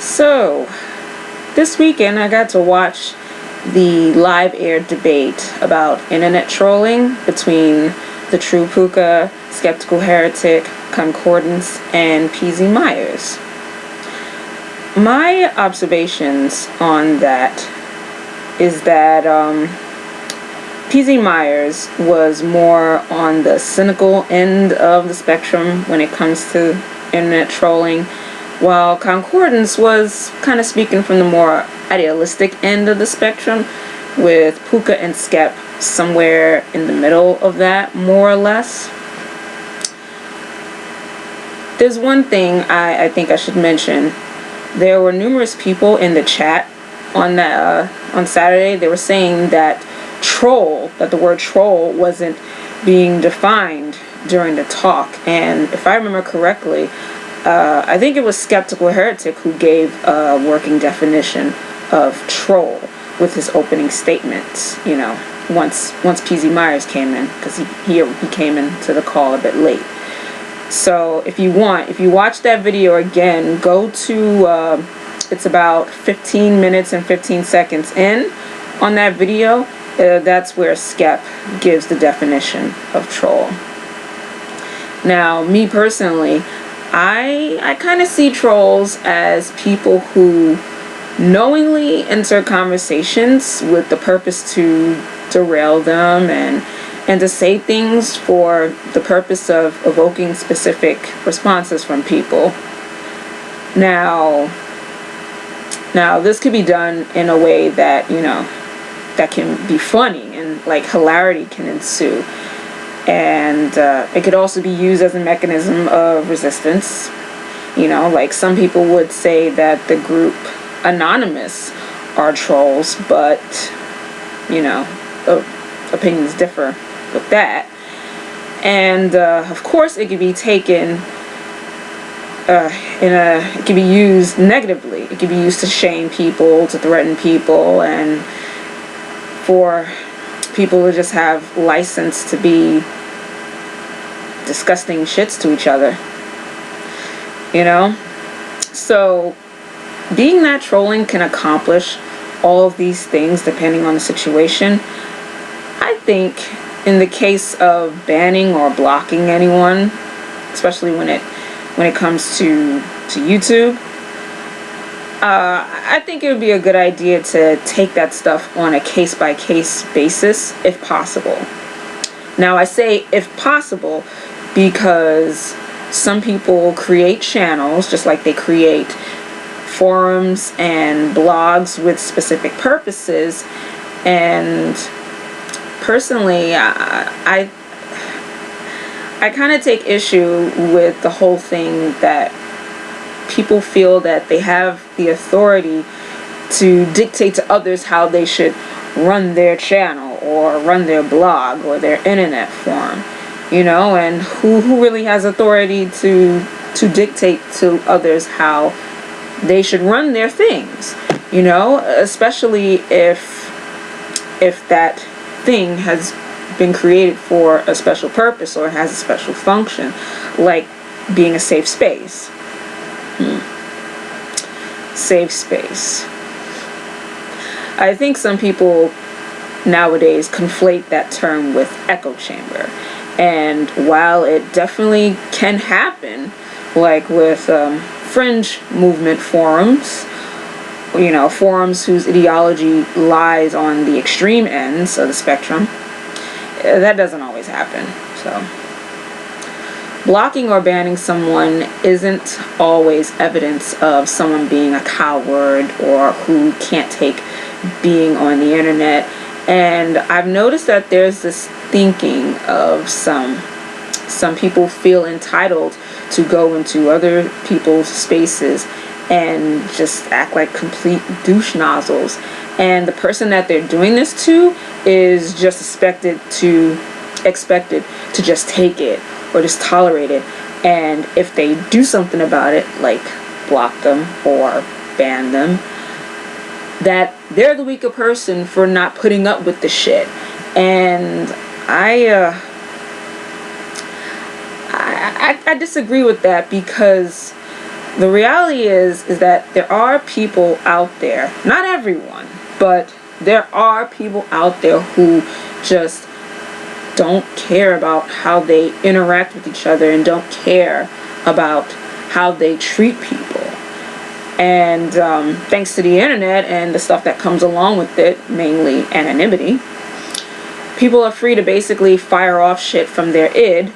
So, this weekend I got to watch the live air debate about internet trolling between the True Puka, Skeptical Heretic, Concordance, and PZ Myers. My observations on that is that PZ Myers was more on the cynical end of the spectrum when it comes to internet trolling, while Concordance was kind of speaking from the more idealistic end of the spectrum, with Puka and Skep somewhere in the middle of that, more or less. There's one thing I think I should mention. There were numerous people in the chat on Saturday. They were saying that the word troll wasn't being defined during the talk. And if I remember correctly, I think it was Skeptical Heretic who gave a working definition of troll with his opening statements, once PZ Myers came in, because he came into the call a bit late. So if you watch that video again, go to, it's about 15 minutes and 15 seconds in on that video. That's where Skep gives the definition of troll. Now, me personally, I kind of see trolls as people who knowingly enter conversations with the purpose to derail them and to say things for the purpose of evoking specific responses from people. Now this could be done in a way that, that can be funny and like hilarity can ensue. And it could also be used as a mechanism of resistance. Like some people would say that the group Anonymous are trolls, but, opinions differ with that. And of course it could be taken it can be used negatively. It can be used to shame people, to threaten people, and for people to just have license to be disgusting shits to each other. So being that trolling can accomplish all of these things depending on the situation, I think in the case of banning or blocking anyone, especially when it comes to YouTube, I think it would be a good idea to take that stuff on a case-by-case basis if possible. Now I say if possible because some people create channels just like they create forums and blogs with specific purposes, and personally I kind of take issue with the whole thing that people feel that they have the authority to dictate to others how they should run their channel or run their blog or their internet forum, and who really has authority to dictate to others how they should run their things, especially if that thing has been created for a special purpose or has a special function, like being a safe space. Safe space. I think some people nowadays conflate that term with echo chamber, and while it definitely can happen, like with fringe movement forums, forums whose ideology lies on the extreme ends of the spectrum, that doesn't always happen. So blocking or banning someone isn't always evidence of someone being a coward or who can't take being on the internet. And I've noticed that there's this thinking of some people feel entitled to go into other people's spaces and just act like complete douche nozzles. And the person that they're doing this to is just expected to just take it or just tolerate it. And if they do something about it, like block them or ban them, that they're the weaker person for not putting up with the shit. And I disagree with that, because The reality is that there are people out there, not everyone, but there are people out there who just don't care about how they interact with each other and don't care about how they treat people. And thanks to the internet and the stuff that comes along with it, mainly anonymity, people are free to basically fire off shit from their id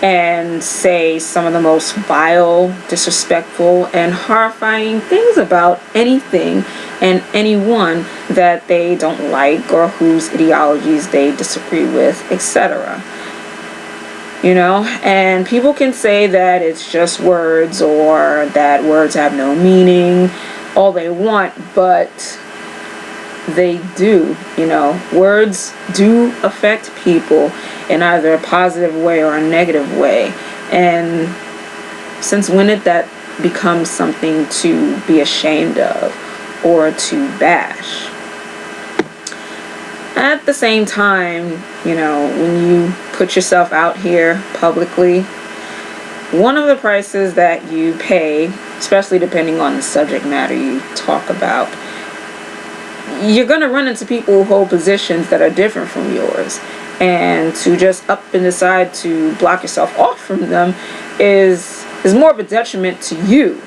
and say some of the most vile, disrespectful, and horrifying things about anything and anyone that they don't like or whose ideologies they disagree with, etc. You know, and people can say that it's just words or that words have no meaning, all they want, but they do, you know. Words do affect people in either a positive way or a negative way. And since when did that become something to be ashamed of or to bash? At the same time, you know, when you put yourself out here publicly, one of the prices that you pay, especially depending on the subject matter you talk about, you're going to run into people who hold positions that are different from yours. And to just up and decide to block yourself off from them is more of a detriment to you,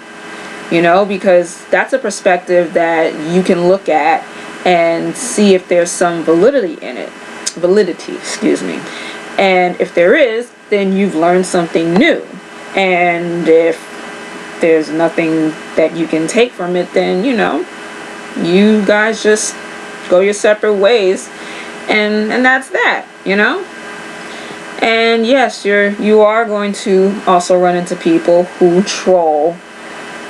you know, because that's a perspective that you can look at and see if there's some validity, excuse me. And if there is, then you've learned something new. And if there's nothing that you can take from it, then, you know, you guys just go your separate ways, and that's that, you know. And yes, you are going to also run into people who troll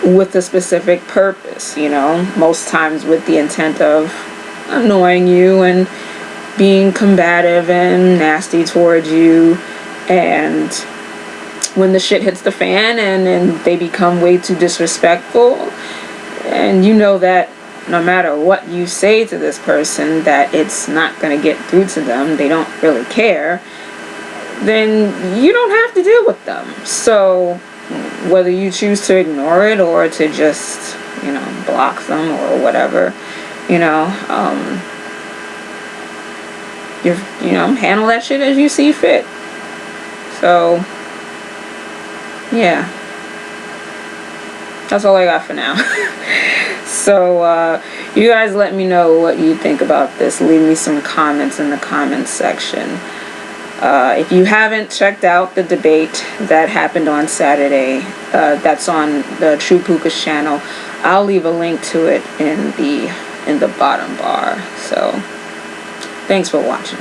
with a specific purpose, you know, most times with the intent of annoying you and being combative and nasty towards you. And when the shit hits the fan and they become way too disrespectful, and you know that no matter what you say to this person, that it's not going to get through to them, they don't really care, then you don't have to deal with them. So whether you choose to ignore it or to just, you know, block them or whatever, you know, handle that shit as you see fit. So yeah, that's all I got for now. So you guys let me know what you think about this. Leave me some comments in the comments section. If you haven't checked out the debate that happened on Saturday, that's on the True Puka's channel, I'll leave a link to it in the bottom bar. So thanks for watching.